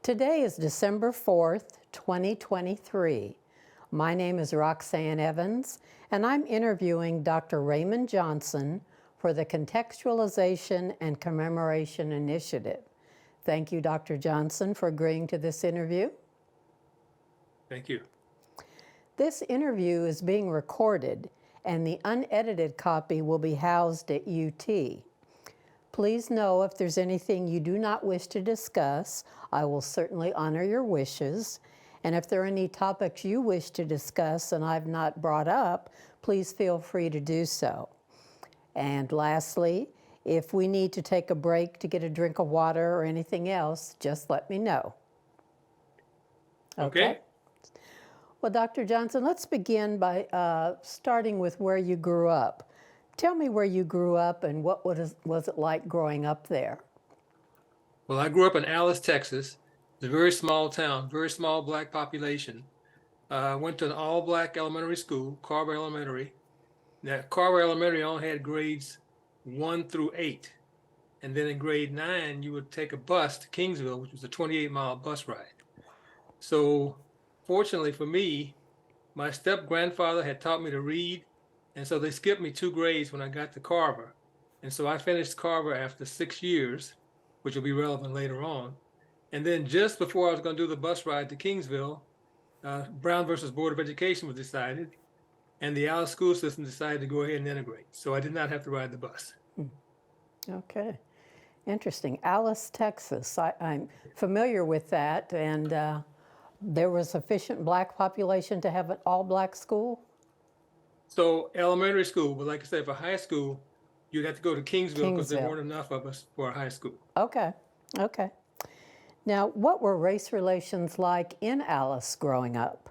Today is December 4th, 2023. My name is Roxanne Evans, and I'm interviewing Dr. Raymond Johnson for the Contextualization and Commemoration Initiative. Thank you, Dr. Johnson, for agreeing to this interview. Thank you. This interview is being recorded, and the unedited copy will be housed at UT. Please know if there's anything you do not wish to discuss, I will certainly honor your wishes. And if there are any topics you wish to discuss and I've not brought up, please feel free to do so. And lastly, if we need to take a break to get a drink of water or anything else, just let me know. Okay. Well, Dr. Johnson, let's begin by starting with where you grew up. Tell me where you grew up and what was it like growing up there? Well, I grew up in Alice, Texas. It's a very small town, very small Black population. I went to an all-Black elementary school, Carver Elementary. Now, Carver Elementary only had grades 1 through 8. And then in grade 9, you would take a bus to Kingsville, which was a 28-mile bus ride. So fortunately for me, my step-grandfather had taught me to read, and so they skipped me 2 grades when I got to Carver. And so I finished Carver after 6 years, which will be relevant later on. And then just before I was going to do the bus ride to Kingsville, Brown versus Board of Education was decided, and the Alice school system decided to go ahead and integrate. So I did not have to ride the bus. Okay, interesting. Alice, Texas. I'm familiar with that, and there was sufficient Black population to have an all-Black school? So elementary school, but like I said, for high school, you'd have to go to Kingsville because there Kingsville. weren't enough of us for a high school. Okay. Now, what were race relations like in Alice growing up?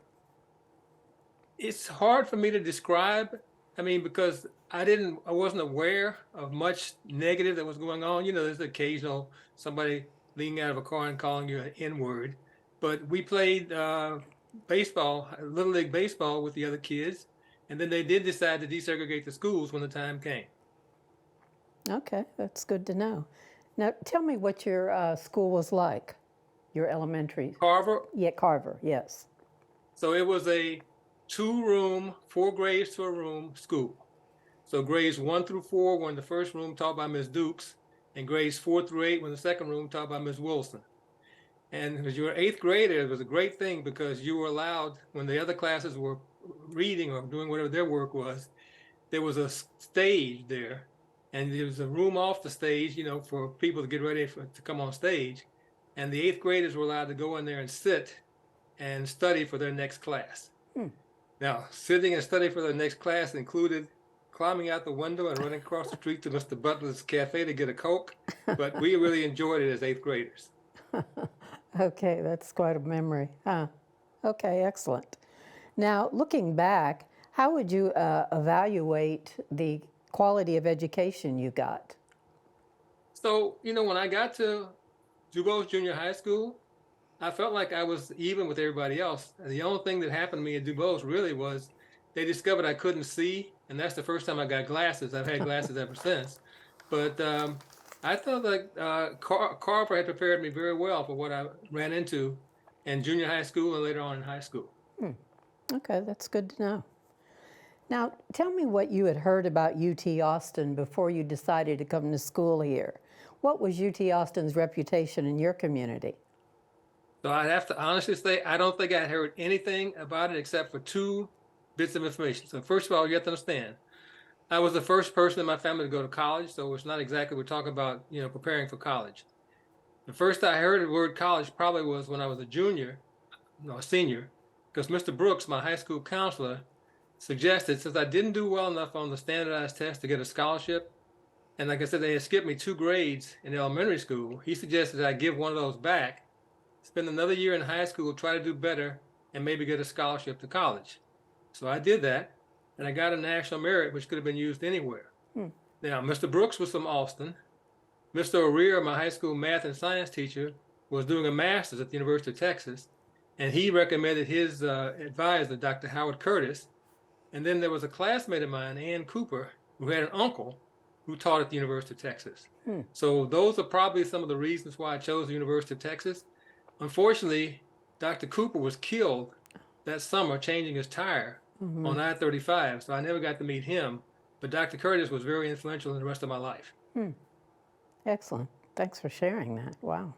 It's hard for me to describe. I mean, because I wasn't aware of much negative that was going on. You know, there's occasional somebody leaning out of a car and calling you an N-word. But we played baseball, Little League baseball with the other kids. And then they did decide to desegregate the schools when the time came. Okay, that's good to know. Now, tell me what your school was like, your elementary. Carver. Yeah, Carver, yes. So it was a 2-room, 4 grades to a room school. So grades 1 through 4 were in the first room taught by Ms. Dukes, and grades 4 through 8 were in the second room taught by Ms. Wilson. And as you were 8th grader, it was a great thing because you were allowed, when the other classes were reading or doing whatever their work was, there was a stage there, and there was a room off the stage, you know, for people to get ready to come on stage. And the 8th graders were allowed to go in there and sit and study for their next class. Now, sitting and studying for their next class included climbing out the window and running across the street to Mr. Butler's cafe to get a Coke, but we really enjoyed it as 8th graders. Okay, that's quite a memory. Okay, excellent. Now, looking back, how would you evaluate the quality of education you got? So, you know, when I got to Dubois Junior High School, I felt like I was even with everybody else. The only thing that happened to me at Dubois really was they discovered I couldn't see, and that's the first time I got glasses. I've had glasses ever since. But I thought that Carver had prepared me very well for what I ran into in junior high school and later on in high school. Okay, that's good to know. Now, tell me what you had heard about UT Austin before you decided to come to school here. What was UT Austin's reputation in your community? So I'd have to honestly say, I don't think I heard anything about it except for 2 bits of information. So first of all, you have to understand, I was the first person in my family to go to college, so it's not exactly we're talking about, you know, preparing for college. The first I heard the word college probably was when I was a senior, because Mr. Brooks, my high school counselor, suggested, since I didn't do well enough on the standardized test to get a scholarship, and like I said, they had skipped me 2 grades in elementary school, he suggested I give one of those back, spend another year in high school, try to do better, and maybe get a scholarship to college. So I did that, and I got a national merit, which could have been used anywhere. Now, Mr. Brooks was from Austin. Mr. O'Rear, my high school math and science teacher, was doing a master's at the University of Texas, and he recommended his advisor, Dr. Howard Curtis. And then there was a classmate of mine, Ann Cooper, who had an uncle who taught at the University of Texas. So those are probably some of the reasons why I chose the University of Texas. unfortunately, Dr. Cooper was killed that summer changing his tire on I-35, so I never got to meet him. But Dr. Curtis was very influential in the rest of my life. Excellent. Thanks for sharing that. Wow.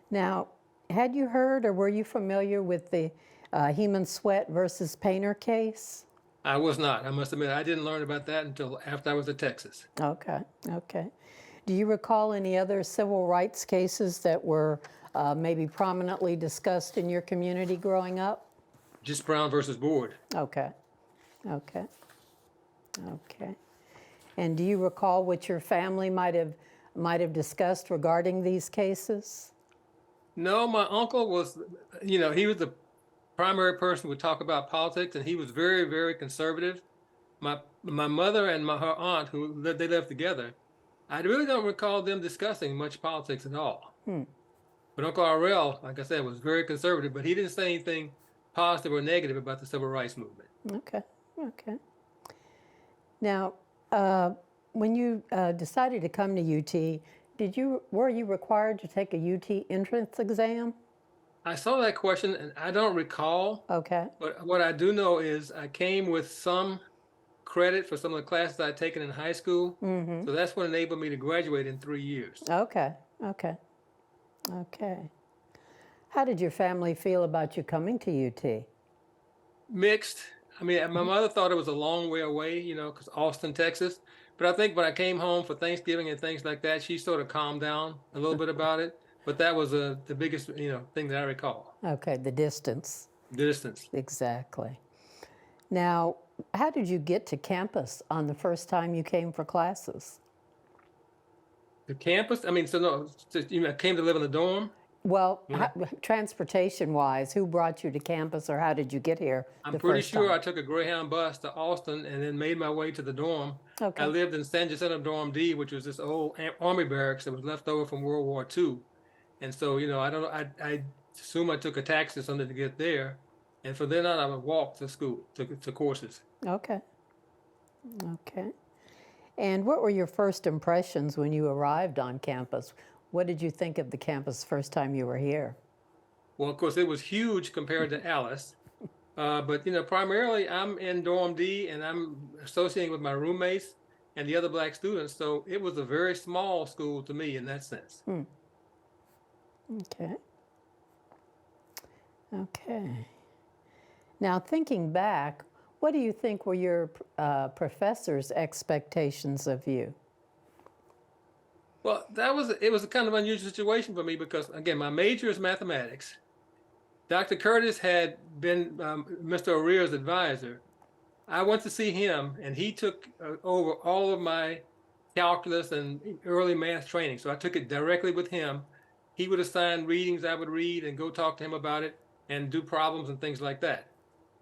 Now, had you heard or were you familiar with the Heman Sweat versus Painter case? I was not. I must admit, I didn't learn about that until after I was at Texas. Okay, okay. Do you recall any other civil rights cases that were maybe prominently discussed in your community growing up? Just Brown versus Board. Okay, okay, okay. And do you recall what your family might have discussed regarding these cases? No, my uncle was, he was the primary person who would talk about politics, and he was very, very conservative. My mother and her aunt, they lived together, I really don't recall them discussing much politics at all. But Uncle R.L., like I said, was very conservative, but he didn't say anything positive or negative about the civil rights movement. Okay, okay. Now, when you decided to come to UT, were you required to take a UT entrance exam? I saw that question, and I don't recall. Okay. But what I do know is I came with some credit for some of the classes I'd taken in high school. So that's what enabled me to graduate in 3 years. Okay, okay, okay. How did your family feel about you coming to UT? Mixed. I mean, my mother thought it was a long way away, because Austin, Texas. But I think when I came home for Thanksgiving and things like that, she sort of calmed down a little bit about it. But that was the biggest, thing that I recall. Okay, the distance. Distance. Exactly. Now, how did you get to campus on the first time you came for classes? The campus? I mean, I came to live in the dorm. Well, transportation-wise, who brought you to campus, or how did you get here? I'm pretty sure I took a Greyhound bus to Austin and then made my way to the dorm. Okay. I lived in San Jacinto Dorm D, which was this old Army barracks that was left over from World War II. And so, I assume I took a taxi or something to get there. And from then on, I would walk to school, to courses. Okay. Okay. And what were your first impressions when you arrived on campus? What did you think of the campus first time you were here? Well, of course, it was huge compared to Alice. But, primarily I'm in Dorm D and I'm associating with my roommates and the other Black students. So it was a very small school to me in that sense. Okay. Okay. Now, thinking back, what do you think were your professors' expectations of you? Well, it was a kind of unusual situation for me because, again, my major is mathematics. Dr. Curtis had been Mr. O'Rear's advisor. I went to see him, and he took over all of my calculus and early math training. So I took it directly with him. He would assign readings I would read and go talk to him about it and do problems and things like that.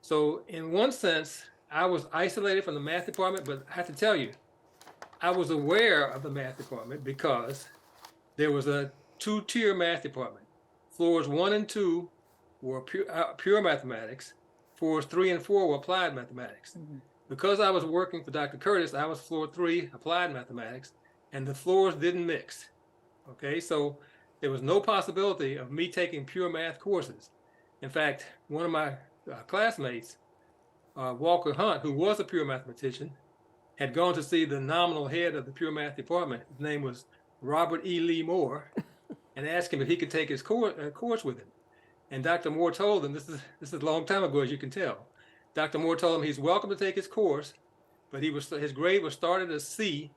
So in one sense, I was isolated from the math department, but I have to tell you, I was aware of the math department because there was a 2-tier math department. Floors 1 and 2 were pure mathematics. Floors 3 and 4 were applied mathematics. Because I was working for Dr. Curtis, I was floor 3, applied mathematics, and the floors didn't mix. Okay, so there was no possibility of me taking pure math courses. In fact, one of my classmates, Walker Hunt, who was a pure mathematician, had gone to see the nominal head of the pure math department. His name was Robert E. Lee Moore, and asked him if he could take his course with him. And Dr. Moore told him, this is a long time ago, as you can tell. Dr. Moore told him he's welcome to take his course, but his grade was started as C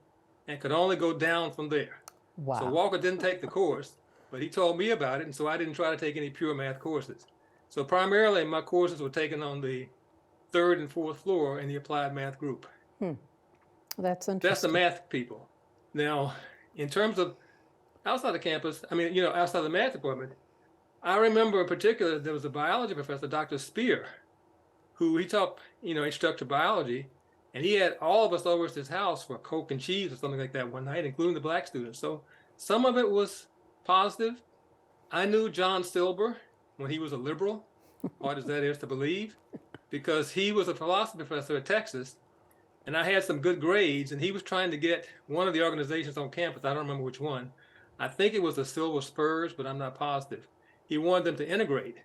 and could only go down from there. Wow. So Walker didn't take the course, but he told me about it, and so I didn't try to take any pure math courses. So primarily my courses were taken on the 3rd and 4th floor in the applied math group. That's interesting. That's the math people. Now, in terms of outside the campus, outside the math department, I remember in particular, there was a biology professor, Dr. Spear, who he taught, introductory biology, and he had all of us over at his house for Coke and cheese or something like that one night, including the Black students. So some of it was positive. I knew John Silber when he was a liberal, hard as that is to believe, because he was a philosophy professor at Texas, and I had some good grades, and he was trying to get one of the organizations on campus, I don't remember which one. I think it was the Silver Spurs, but I'm not positive. he wanted them to integrate.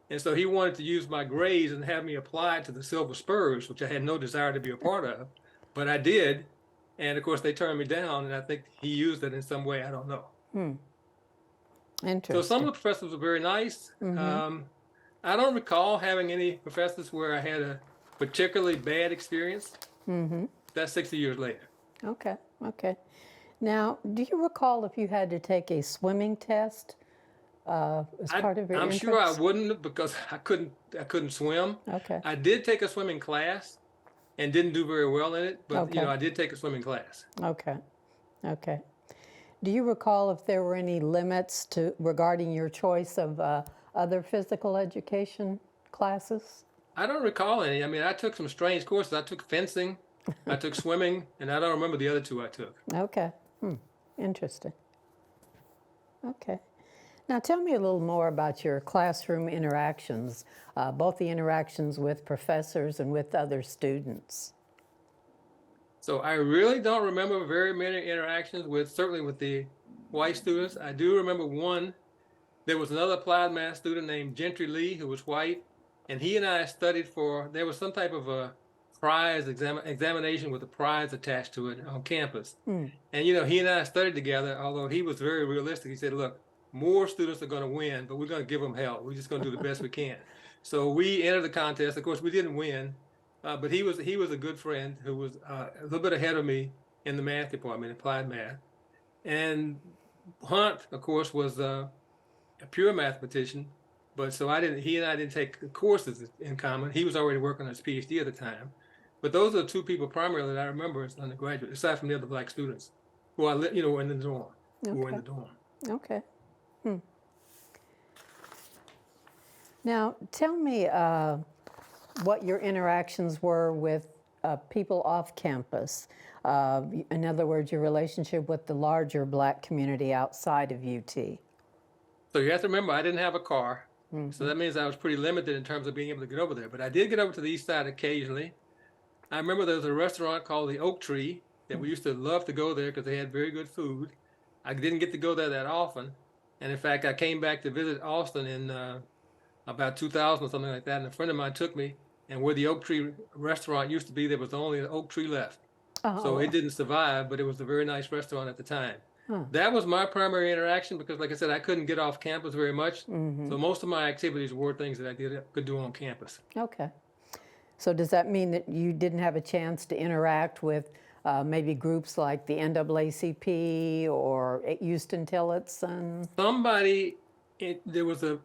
And so he wanted to use my grades and have me apply to the Silver Spurs, which I had no desire to be a part of, but I did. And of course, they turned me down, and I think he used it in some way. I don't know. So some of Interesting. the professors were very nice. I don't recall having any professors where I had a particularly bad experience. That's 60 years later. Okay, okay. Now, do you recall if you had to take a swimming test as part of your I'm entrance? sure I wouldn't because I couldn't swim. Okay, I did take a swimming class and didn't do very well in it, but Okay. I did take a swimming class. okay, okay. Do you recall if there were any limits to regarding your choice of other physical education classes? I don't recall any. I mean, I took some strange courses. I took fencing, I took swimming, and I don't remember the other two I took. Okay, interesting. Okay. Now tell me a little more about your classroom interactions, both the interactions with professors and with other students. So I really don't remember very many interactions certainly with the white students. I do remember one. There was another applied math student named Gentry Lee who was white, and he and I studied there was some type of a prize examination with a prize attached to it on campus. And he and I studied together, although he was very realistic. He said, look, more students are going to win, but we're going to give them hell. We're just going to do the best we can. So we entered the contest. Of course, we didn't win, but he was a good friend who was a little bit ahead of me in the math department, applied math. And Hunt, of course, was a pure mathematician, but so he and I didn't take courses in common. He was already working on his PhD at the time. But those are the two people primarily that I remember as undergraduate, aside from the other black students who were in the dorm. Who were in the dorm. Okay. Now, tell me what your interactions were with people off campus. In other words, your relationship with the larger black community outside of UT. So you have to remember, I didn't have a car. So that means I was pretty limited in terms of being able to get over there. But I did get over to the east side occasionally. I remember there was a restaurant called the Oak Tree that we used to love to go there because they had very good food. I didn't get to go there that often. And in fact, I came back to visit Austin in about 2000 or something like that. And a friend of mine took me, and where the Oak Tree restaurant used to be, there was only an oak tree left. So it didn't survive, but it was a very nice restaurant at the time. That was my primary interaction because, like I said, I couldn't get off campus very much. So most of my activities were things that I could do on campus. Okay. So does that mean that you didn't have a chance to interact with maybe groups like the NAACP or Houston-Tillotson? There was a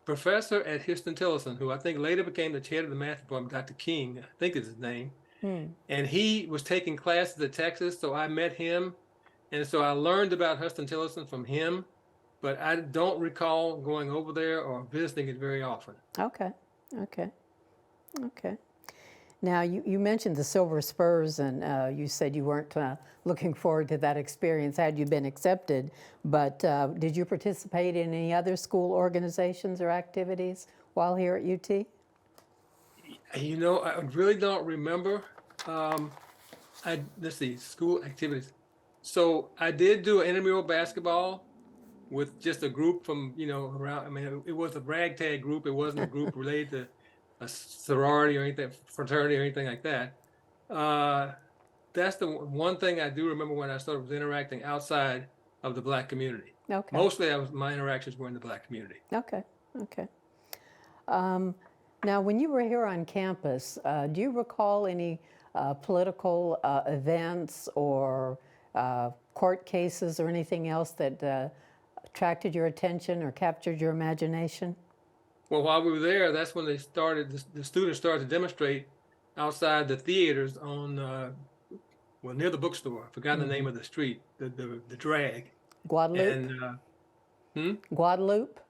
professor at Houston-Tillotson who I think later became the head of the math department, Dr. King, I think is his name. And he was taking classes at Texas, so I met him. And so I learned about Houston-Tillotson from him, but I don't recall going over there or visiting it very often. Okay. Now, you mentioned the Silver Spurs, and you said you weren't looking forward to that experience had you been accepted, but did you participate in any other school organizations or activities while here at UT? I really don't remember. Let's see, school activities. So I did do intramural basketball with just a group from, around. I mean, it was a ragtag group. It wasn't a group related to a sorority or anything, fraternity or anything like that. That's the one thing I do remember when I started was interacting outside of the black community. Okay. Mostly my interactions were in the black community. Okay. Now, when you were here on campus, do you recall any political events or court cases or anything else that attracted your attention or captured your imagination? Well, while we were there, that's when the students started to demonstrate outside the theaters near the bookstore. I forgot the name of the street, the drag. Guadalupe? And, Guadalupe?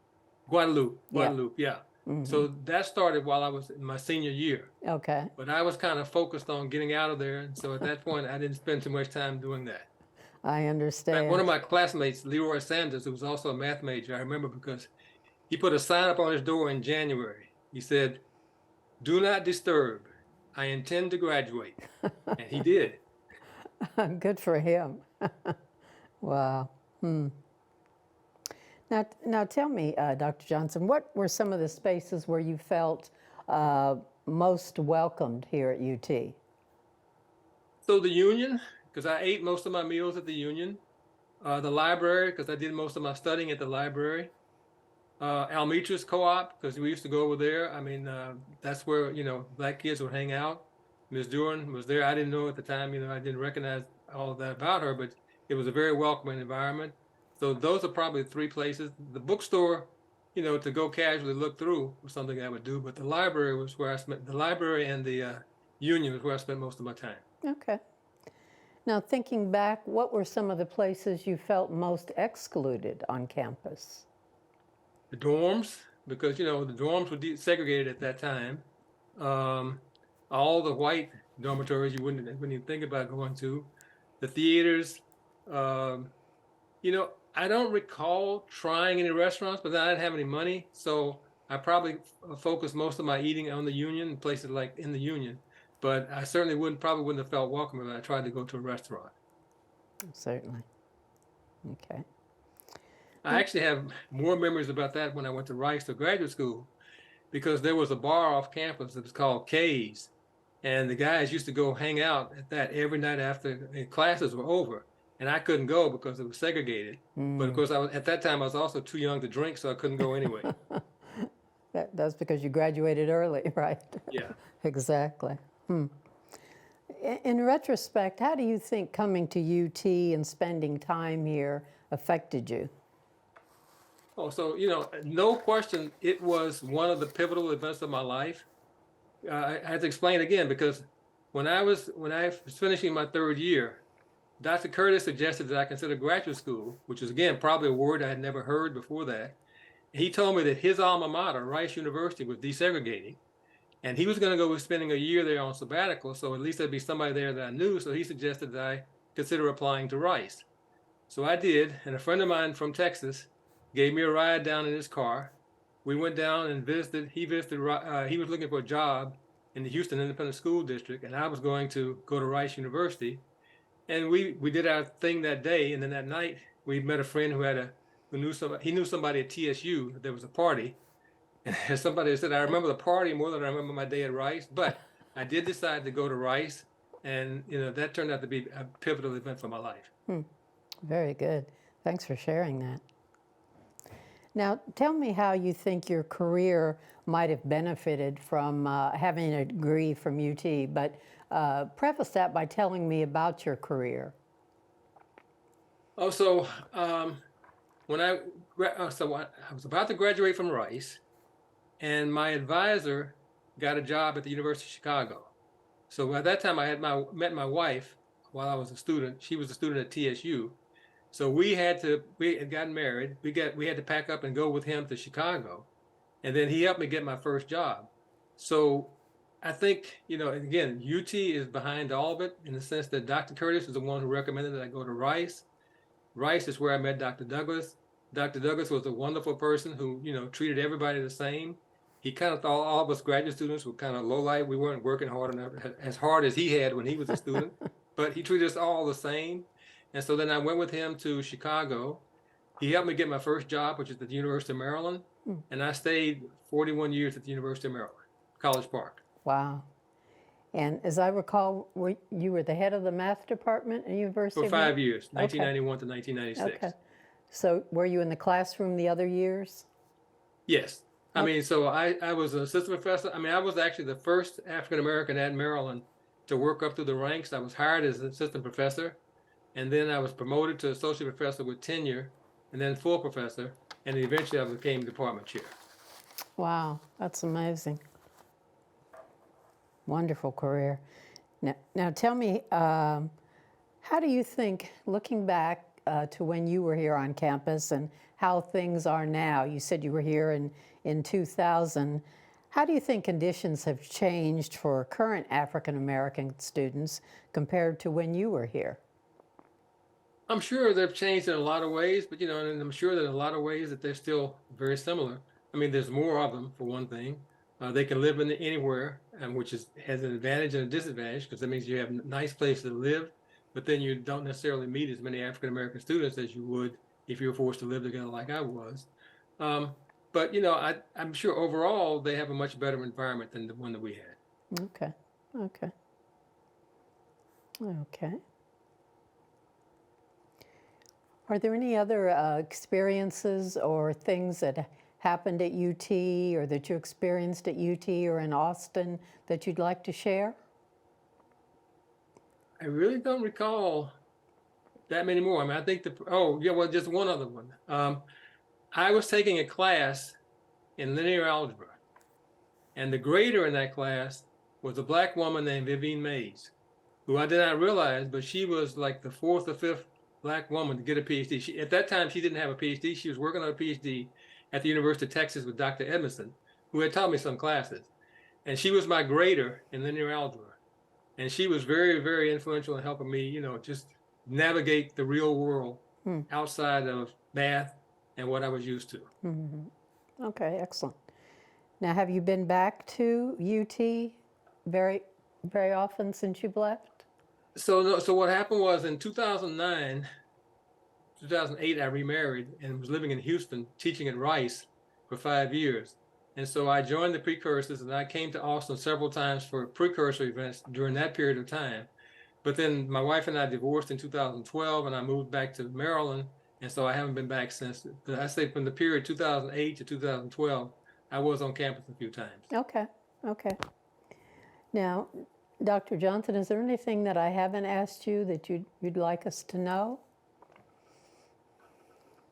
Guadalupe, yeah. So that started while I was in my senior year. Okay. But I was kind of focused on getting out of there. And so at that point, I didn't spend too much time doing that. I understand. In fact, one of my classmates, Leroy Sanders, who was also a math major, I remember because he put a sign up on his door in January. He said, "Do not disturb. I intend to graduate." And he did. Good for him. Wow. Now tell me, Dr. Johnson, what were some of the spaces where you felt uh, most welcomed here at UT? So the union, because I ate most of my meals at the union. The library, because I did most of my studying at the library. Almitra's co-op, because we used to go over there. I mean, that's where, black kids would hang out. Ms. Duran was there. I didn't know at the time, I didn't recognize all of that about her, but it was a very welcoming environment. So those are probably three places. The bookstore, to go casually look through was something I would do, but the library was where I spent, the library and the union was where I spent most of my time. Okay. Now thinking back, what were some of the places you felt most excluded on campus? The dorms, because the dorms were segregated at that time. Um, all the white dormitories you wouldn't even think about going to. The theaters. Um, I don't recall trying any restaurants, but I didn't have any money, so I probably focused most of my eating on the union, places like in the union. But I certainly probably wouldn't have felt welcome if I tried to go to a restaurant. Certainly. Okay. I actually have more memories about that when I went to Rice to graduate school, because there was a bar off campus that was called K's, and the guys used to go hang out at that every night after classes were over, and I couldn't go because it was segregated. But of course, at that time I was also too young to drink, so I couldn't go anyway. That's because you graduated early, right? Yeah. Exactly. In retrospect, how do you think coming to UT and spending time here affected you? Oh, so no question, it was one of the pivotal events of my life. I had to explain again, because when I was finishing my third year, Dr. Curtis suggested that I consider graduate school, which is, again, probably a word I had never heard before that. He told me that his alma mater, Rice University, was desegregating, and he was going to go spending a year there on sabbatical, so at least there'd be somebody there that I knew, so he suggested that I consider applying to Rice. So I did, and a friend of mine from Texas gave me a ride down in his car. We went down and visited. He was looking for a job in the Houston Independent School District, and I was going to go to Rice University. And we did our thing that day, and then that night we met a friend who knew somebody. He knew somebody at TSU. There was a party, and somebody said, "I remember the party more than I remember my day at Rice." But I did decide to go to Rice, and that turned out to be a pivotal event for my life. Very good. Thanks for sharing that. Now, tell me how you think your career might have benefited from having a degree from UT, but preface that by telling me about your career. Oh, so when I was about to graduate from Rice, and my advisor got a job at the University of Chicago. So at that time, I had met my wife while I was a student. She was a student at TSU. So we had gotten married. We had to pack up and go with him to Chicago, and then he helped me get my first job. So I think, again, UT is behind all of it, in the sense that Dr. Curtis is the one who recommended that I go to Rice. Rice is where I met Dr. Douglas. Dr. Douglas was a wonderful person who, treated everybody the same. He kind of thought all of us graduate students were kind of low life. We weren't working hard enough, as hard as he had when he was a student, but he treated us all the same. And so then I went with him to Chicago. He helped me get my first job, which is at the University of Maryland. And I stayed 41 years at the University of Maryland, College Park. Wow. And as I recall, you were the head of the math department at University For of Maryland? 5 years, 1991 to 1996. Okay. So were you in the classroom the other years? Yes. I mean, so I was an assistant professor. I mean, I was actually the first African-American at Maryland to work up through the ranks. I was hired as an assistant professor, and then I was promoted to associate professor with tenure, and then full professor, and eventually I became department chair. Wow, that's amazing. Wonderful career. Now tell me, how do you think, looking back to when you were here on campus and how things are now? You said you were here in 2000. How do you think conditions have changed for current African American students compared to when you were here? I'm sure they've changed in a lot of ways, but and I'm sure that in a lot of ways that they're still very similar. I mean, there's more of them, for one thing. They can live anywhere, which has an advantage and a disadvantage, because that means you have nice places to live, but then you don't necessarily meet as many African American students as you would if you're forced to live together like I was. But I'm sure overall they have a much better environment than the one that we had. Okay. Okay. Okay. Are there any other experiences or things that happened at UT or that you experienced at UT or in Austin that you'd like to share? I really don't recall that many more. I mean, I think just one other one. I was taking a class in linear algebra, and the grader in that class was a Black woman named Vivienne Mays, who I did not realize, but she was like the fourth or fifth Black woman to get a PhD. At that time, she didn't have a PhD. She was working on a PhD at the University of Texas with Dr. Edmondson, who had taught me some classes. And she was my grader in linear algebra. And she was very, very influential in helping me, just navigate the real world outside of math and what I was used to. Mm-hmm. Okay, excellent. Now, have you been back to UT very, very often since you've left? So what happened was in 2009, 2008, I remarried and was living in Houston, teaching at Rice for 5 years. And so I joined the Precursors, and I came to Austin several times for Precursor events during that period of time. But then my wife and I divorced in 2012, and I moved back to Maryland. And so I haven't been back since. I say from the period 2008 to 2012, I was on campus a few times. Okay, okay. Now, Dr. Johnson, is there anything that I haven't asked you that you'd like us to know?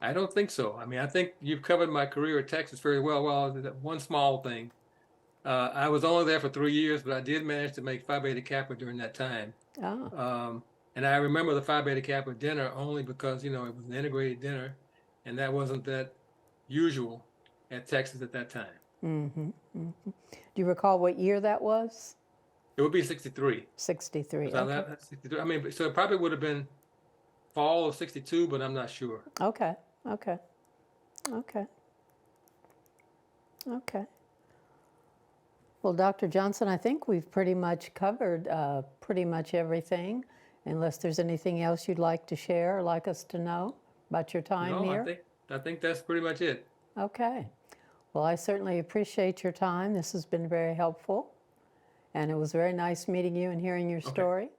I don't think so. I mean, I think you've covered my career at Texas very well. Well, one small thing. I was only there for 3 years, but I did manage to make Phi Beta Kappa during that time. Oh. And I remember the Phi Beta Kappa dinner only because, it was an integrated dinner, and that wasn't that usual at Texas at that time. Mm-hmm, mm-hmm. Do you recall what year that was? It would be 63. 63. So Okay. 63. I mean, so it probably would have been fall of 62, but I'm not sure. Okay. Okay. Okay. Okay. Well, Dr. Johnson, I think we've pretty much covered pretty much everything, unless there's anything else you'd like to share or like us to know about your time here. I think that's pretty much it. Okay. Well, I certainly appreciate your time. This has been very helpful, and it was very nice meeting you and hearing your story.